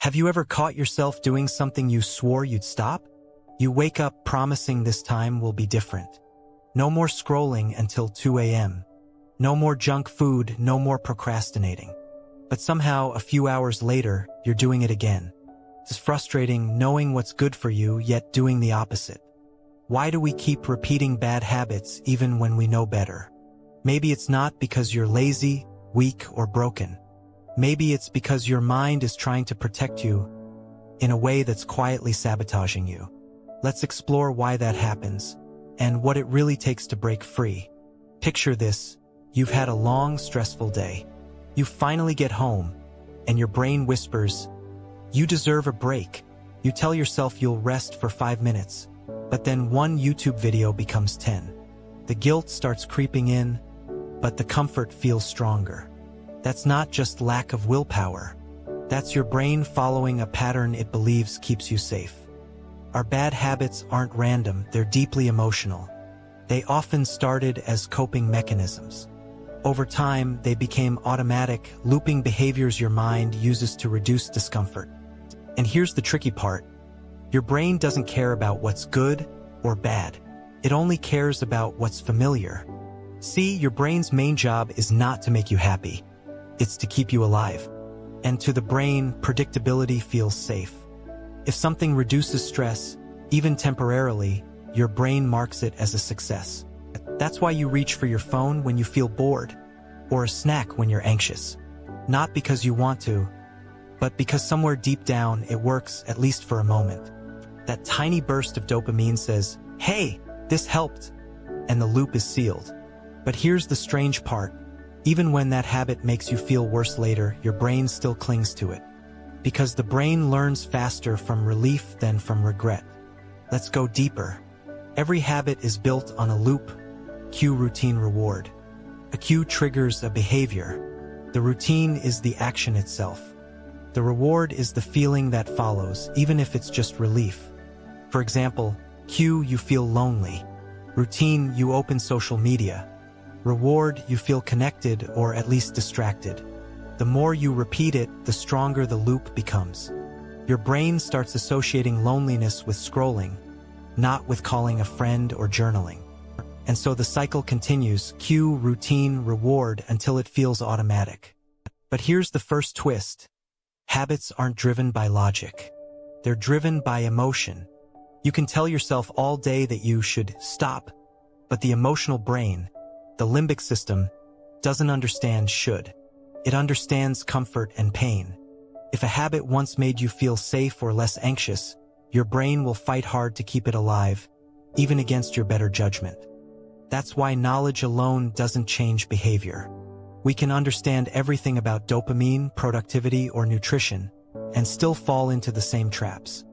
Have you ever caught yourself doing something you swore you'd stop? You wake up promising this time will be different. No more scrolling until 2 a.m. No more junk food, no more procrastinating. But somehow, a few hours later, you're doing it again. It's frustrating knowing what's good for you, yet doing the opposite. Why do we keep repeating bad habits even when we know better? Maybe it's not because you're lazy, weak, or broken. Maybe it's because your mind is trying to protect you in a way that's quietly sabotaging you. Let's explore why that happens and what it really takes to break free. Picture this. You've had a long, stressful day. You finally get home, and your brain whispers, "You deserve a break." You tell yourself you'll rest for 5 minutes, but then one YouTube video becomes 10. The guilt starts creeping in, but the comfort feels stronger. That's not just lack of willpower. That's your brain following a pattern it believes keeps you safe. Our bad habits aren't random, they're deeply emotional. They often started as coping mechanisms. Over time, they became automatic, looping behaviors your mind uses to reduce discomfort. And here's the tricky part. Your brain doesn't care about what's good or bad. It only cares about what's familiar. See, your brain's main job is not to make you happy. It's to keep you alive. And to the brain, predictability feels safe. If something reduces stress, even temporarily, your brain marks it as a success. That's why you reach for your phone when you feel bored, or a snack when you're anxious. Not because you want to, but because somewhere deep down it works, at least for a moment. That tiny burst of dopamine says, "Hey, this helped," and the loop is sealed. But here's the strange part. Even when that habit makes you feel worse later, your brain still clings to it. Because the brain learns faster from relief than from regret. Let's go deeper. Every habit is built on a loop. Cue, routine, reward. A cue triggers a behavior. The routine is the action itself. The reward is the feeling that follows, even if it's just relief. For example, cue, you feel lonely. Routine, you open social media. Reward, you feel connected or at least distracted. The more you repeat it, the stronger the loop becomes. Your brain starts associating loneliness with scrolling, not with calling a friend or journaling. And so the cycle continues, cue, routine, reward, until it feels automatic. But here's the first twist. Habits aren't driven by logic. They're driven by emotion. You can tell yourself all day that you should stop, but the emotional brain, the limbic system, doesn't understand should. It understands comfort and pain. If a habit once made you feel safe or less anxious, your brain will fight hard to keep it alive, even against your better judgment. That's why knowledge alone doesn't change behavior. We can understand everything about dopamine, productivity, or nutrition, and still fall into the same traps.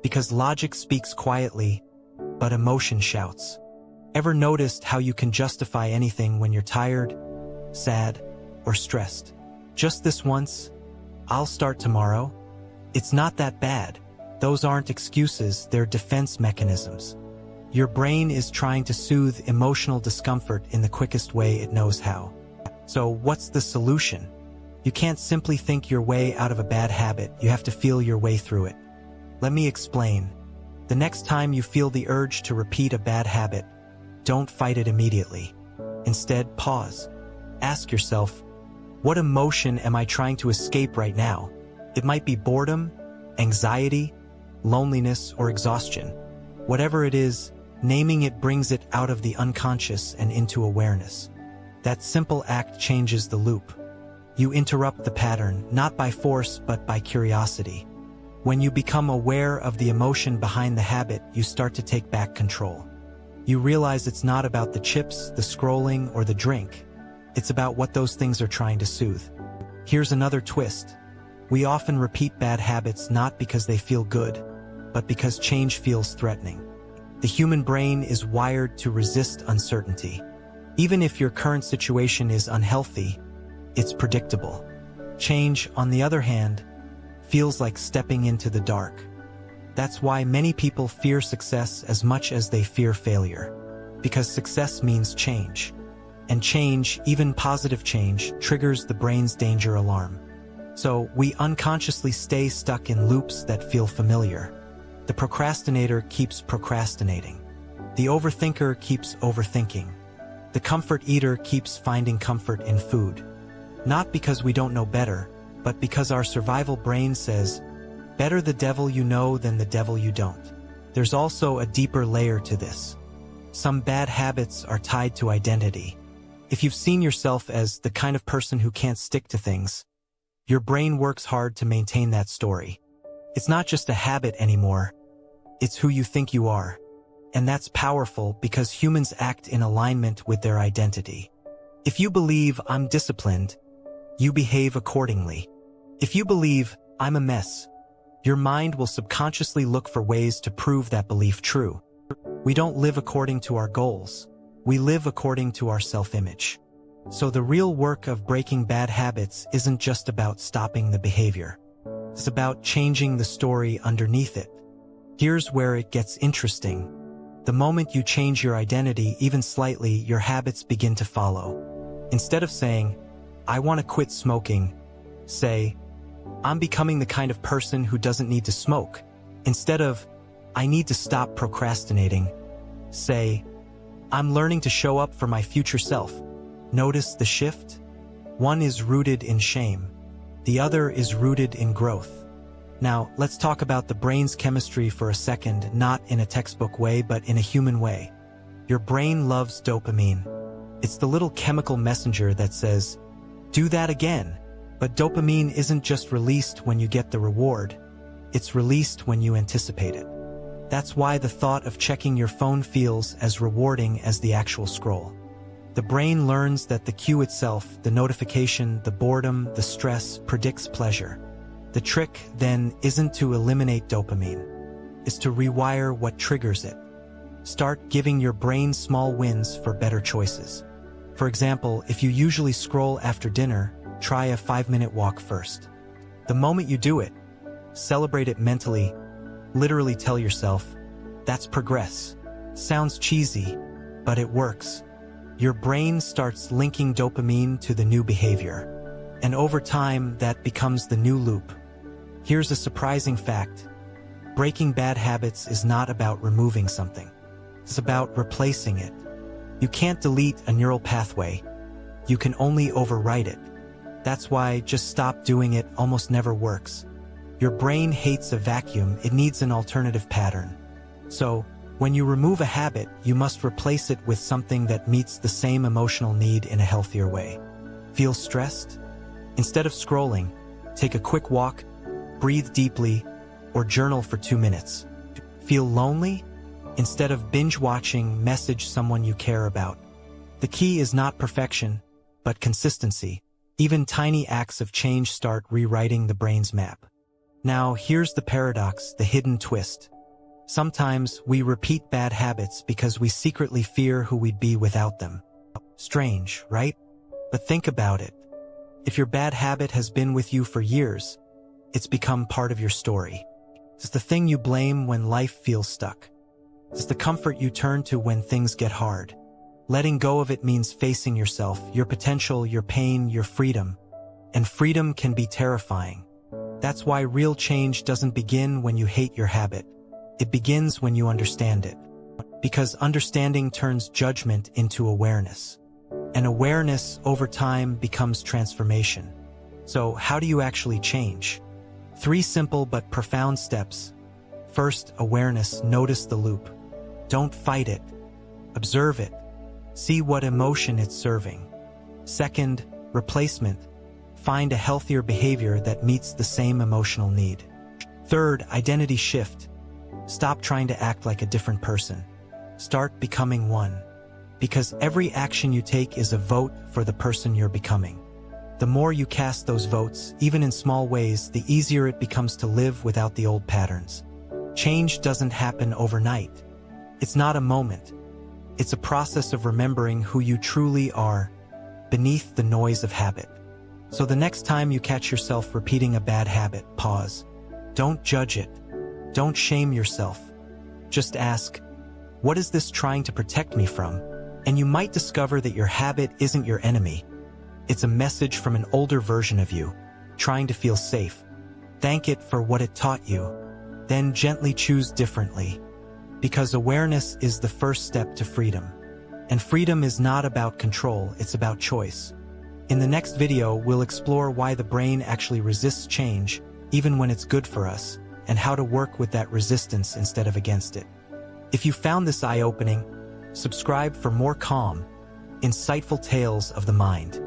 Because logic speaks quietly, but emotion shouts. Ever noticed how you can justify anything when you're tired, sad, or stressed? Just this once, "I'll start tomorrow." It's not that bad. Those aren't excuses, they're defense mechanisms. Your brain is trying to soothe emotional discomfort in the quickest way it knows how. So what's the solution? You can't simply think your way out of a bad habit, you have to feel your way through it. Let me explain. The next time you feel the urge to repeat a bad habit, don't fight it immediately. Instead, pause. Ask yourself, what emotion am I trying to escape right now? It might be boredom, anxiety, loneliness, or exhaustion. Whatever it is, naming it brings it out of the unconscious and into awareness. That simple act changes the loop. You interrupt the pattern, not by force, but by curiosity. When you become aware of the emotion behind the habit, you start to take back control. You realize it's not about the chips, the scrolling, or the drink. It's about what those things are trying to soothe. Here's another twist. We often repeat bad habits not because they feel good, but because change feels threatening. The human brain is wired to resist uncertainty. Even if your current situation is unhealthy, it's predictable. Change, on the other hand, feels like stepping into the dark. That's why many people fear success as much as they fear failure. Because success means change. And change, even positive change, triggers the brain's danger alarm. So we unconsciously stay stuck in loops that feel familiar. The procrastinator keeps procrastinating. The overthinker keeps overthinking. The comfort eater keeps finding comfort in food. Not because we don't know better, but because our survival brain says, better the devil you know than the devil you don't. There's also a deeper layer to this. Some bad habits are tied to identity. If you've seen yourself as the kind of person who can't stick to things, your brain works hard to maintain that story. It's not just a habit anymore, it's who you think you are. And that's powerful because humans act in alignment with their identity. If you believe I'm disciplined, you behave accordingly. If you believe I'm a mess, your mind will subconsciously look for ways to prove that belief true. We don't live according to our goals. We live according to our self-image. So the real work of breaking bad habits isn't just about stopping the behavior. It's about changing the story underneath it. Here's where it gets interesting. The moment you change your identity even slightly, your habits begin to follow. Instead of saying, I want to quit smoking, say, I'm becoming the kind of person who doesn't need to smoke. Instead of, I need to stop procrastinating, say, I'm learning to show up for my future self. Notice the shift? One is rooted in shame. The other is rooted in growth. Now, let's talk about the brain's chemistry for a second, not in a textbook way, but in a human way. Your brain loves dopamine. It's the little chemical messenger that says, do that again. But dopamine isn't just released when you get the reward. It's released when you anticipate it. That's why the thought of checking your phone feels as rewarding as the actual scroll. The brain learns that the cue itself, the notification, the boredom, the stress, predicts pleasure. The trick, then, isn't to eliminate dopamine. It's to rewire what triggers it. Start giving your brain small wins for better choices. For example, if you usually scroll after dinner, try a 5-minute walk first. The moment you do it, celebrate it mentally. Literally tell yourself, that's progress. Sounds cheesy, but it works. Your brain starts linking dopamine to the new behavior. And over time, that becomes the new loop. Here's a surprising fact. Breaking bad habits is not about removing something. It's about replacing it. You can't delete a neural pathway. You can only overwrite it. That's why just stop doing it almost never works. Your brain hates a vacuum, it needs an alternative pattern. So, when you remove a habit, you must replace it with something that meets the same emotional need in a healthier way. Feel stressed? Instead of scrolling, take a quick walk, breathe deeply, or journal for 2 minutes. Feel lonely? Instead of binge-watching, message someone you care about. The key is not perfection, but consistency. Even tiny acts of change start rewriting the brain's map. Now, here's the paradox, the hidden twist. Sometimes we repeat bad habits because we secretly fear who we'd be without them. Strange, right? But think about it. If your bad habit has been with you for years, it's become part of your story. It's the thing you blame when life feels stuck. It's the comfort you turn to when things get hard. Letting go of it means facing yourself, your potential, your pain, your freedom. And freedom can be terrifying. That's why real change doesn't begin when you hate your habit. It begins when you understand it. Because understanding turns judgment into awareness. And awareness over time becomes transformation. So how do you actually change? 3 simple but profound steps. First, awareness. Notice the loop. Don't fight it. Observe it. See what emotion it's serving. Second, replacement. Find a healthier behavior that meets the same emotional need. Third, identity shift. Stop trying to act like a different person. Start becoming one. Because every action you take is a vote for the person you're becoming. The more you cast those votes, even in small ways, the easier it becomes to live without the old patterns. Change doesn't happen overnight. It's not a moment. It's a process of remembering who you truly are beneath the noise of habit. So the next time you catch yourself repeating a bad habit, pause. Don't judge it. Don't shame yourself. Just ask, what is this trying to protect me from? And you might discover that your habit isn't your enemy. It's a message from an older version of you, trying to feel safe. Thank it for what it taught you. Then gently choose differently. Because awareness is the first step to freedom. And freedom is not about control, it's about choice. In the next video, we'll explore why the brain actually resists change, even when it's good for us, and how to work with that resistance instead of against it. If you found this eye-opening, subscribe for more calm, insightful tales of the mind.